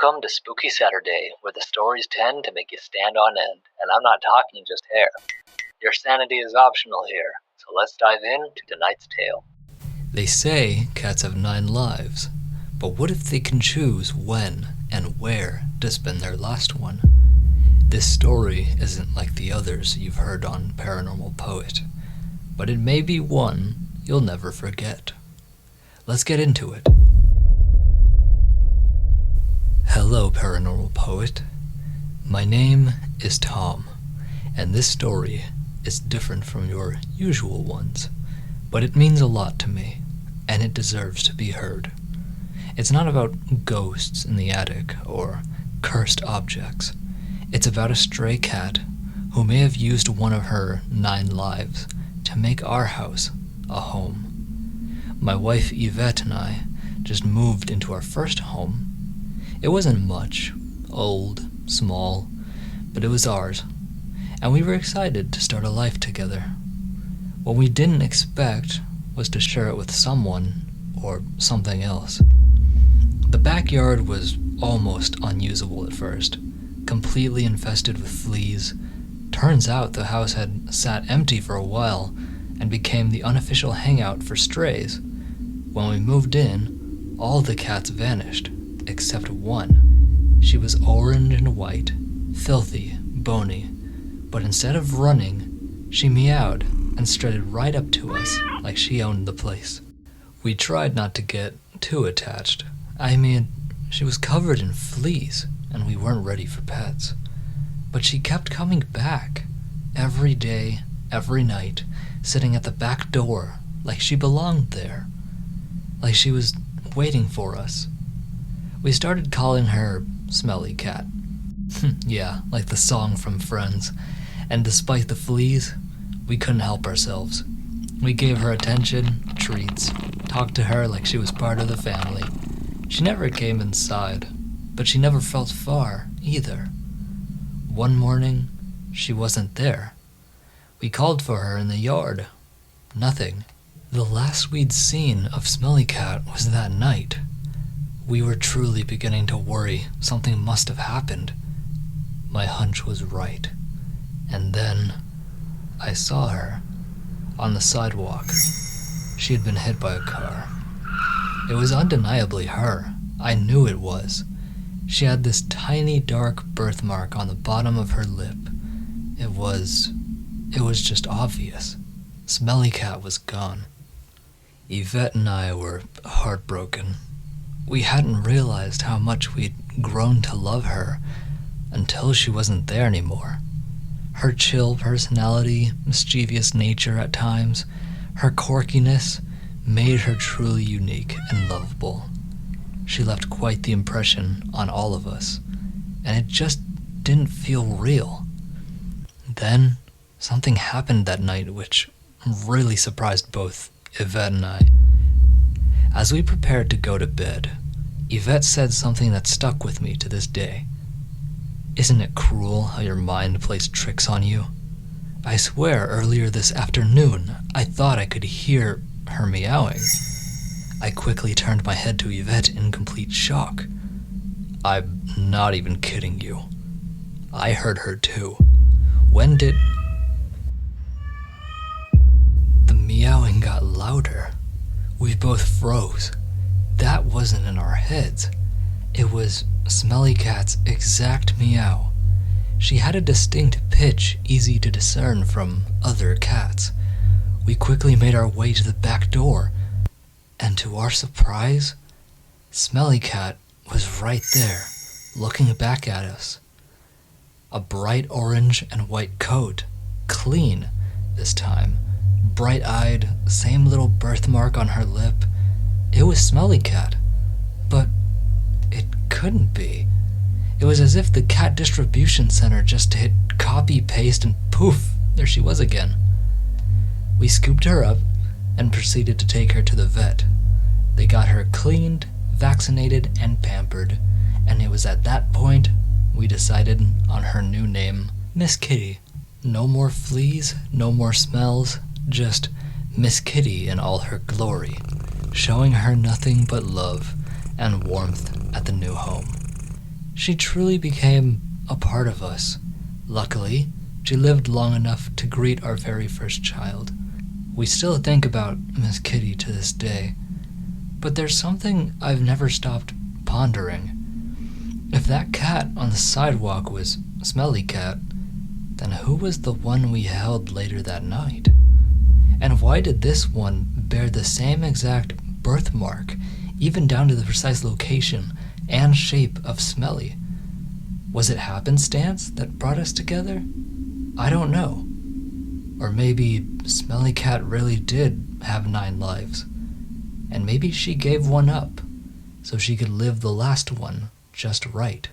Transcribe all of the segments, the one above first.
Welcome to Spooky Saturday, where the stories tend to make you stand on end, and I'm not talking just hair. Your sanity is optional here, so let's dive into tonight's tale. They say cats have 9 lives, but what if they can choose when and where to spend their last one? This story isn't like the others you've heard on ParanormalPoet, but it may be one you'll never forget. Let's get into it. Hello, Paranormal Poet. My name is Tom, and this story is different from your usual ones, but it means a lot to me, and it deserves to be heard. It's not about ghosts in the attic or cursed objects. It's about a stray cat who may have used one of her 9 lives to make our house a home. My wife Yvette and I just moved into our first home. It wasn't much, old, small, but it was ours, and we were excited to start a life together. What we didn't expect was to share it with someone or something else. The backyard was almost unusable at first, completely infested with fleas. Turns out the house had sat empty for a while and became the unofficial hangout for strays. When we moved in, all the cats vanished, except one. She was orange and white, filthy, bony, but instead of running, she meowed and strutted right up to us like she owned the place. We tried not to get too attached. I mean, she was covered in fleas, and we weren't ready for pets. But she kept coming back, every day, every night, sitting at the back door like she belonged there, like she was waiting for us. We started calling her Smelly Cat. Yeah, like the song from Friends. And despite the fleas, we couldn't help ourselves. We gave her attention, treats, talked to her like she was part of the family. She never came inside, but she never felt far either. One morning, she wasn't there. We called for her in the yard. Nothing. The last we'd seen of Smelly Cat was that night. We were truly beginning to worry something must have happened. My hunch was right. And then I saw her on the sidewalk. She had been hit by a car. It was undeniably her. I knew it was. She had this tiny dark birthmark on the bottom of her lip. It was just obvious. Smelly Cat was gone. Yvette and I were heartbroken. We hadn't realized how much we'd grown to love her until she wasn't there anymore. Her chill personality, mischievous nature at times, her quirkiness made her truly unique and lovable. She left quite the impression on all of us, and it just didn't feel real. Then, something happened that night which really surprised both Yvette and I. As we prepared to go to bed, Yvette said something that stuck with me to this day. Isn't it cruel how your mind plays tricks on you? I swear earlier this afternoon, I thought I could hear her meowing. I quickly turned my head to Yvette in complete shock. I'm not even kidding you. I heard her too. When did... The meowing got louder. We both froze. That wasn't in our heads. It was Smelly Cat's exact meow. She had a distinct pitch easy to discern from other cats. We quickly made our way to the back door, and to our surprise, Smelly Cat was right there, looking back at us. A bright orange and white coat, clean this time, bright-eyed, same little birthmark on her lip. It was Smelly Cat, but it couldn't be. It was as if the cat distribution center just hit copy, paste, and poof, there she was again. We scooped her up and proceeded to take her to the vet. They got her cleaned, vaccinated, and pampered, and it was at that point we decided on her new name, Miss Kitty. No more fleas, no more smells, just Miss Kitty in all her glory, showing her nothing but love and warmth at the new home. She truly became a part of us. Luckily, she lived long enough to greet our very first child. We still think about Miss Kitty to this day, but there's something I've never stopped pondering. If that cat on the sidewalk was Smelly Cat, then who was the one we held later that night? And why did this one bear the same exact birthmark, even down to the precise location and shape of Smelly? Was it happenstance that brought us together? I don't know. Or maybe Smelly Cat really did have 9 lives, and maybe she gave one up so she could live the last one just right,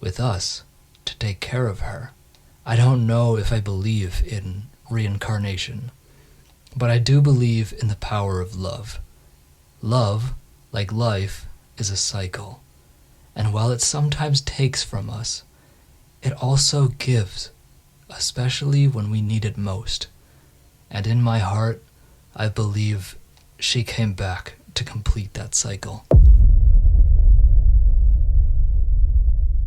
with us to take care of her. I don't know if I believe in reincarnation, but I do believe in the power of love. Love, like life, is a cycle, and while it sometimes takes from us, it also gives, especially when we need it most. And in my heart, I believe she came back to complete that cycle.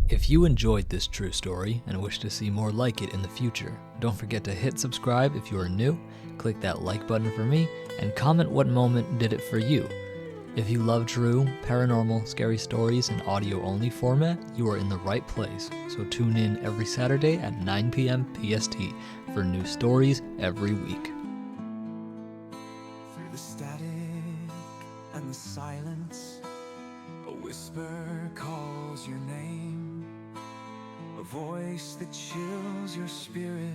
If you enjoyed this true story and wish to see more like it in the future, don't forget to hit subscribe if you are new, click that like button for me, and comment what moment did it for you. If you love true, paranormal, scary stories in audio-only format, you are in the right place, so tune in every Saturday at 9 p.m. PST for new stories every week. Through the static and the silence, a whisper calls your name, a voice that chills your spirit,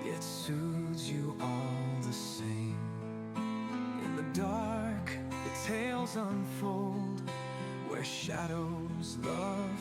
yet soothes you all the same. In the dark, the tales unfold, where shadows love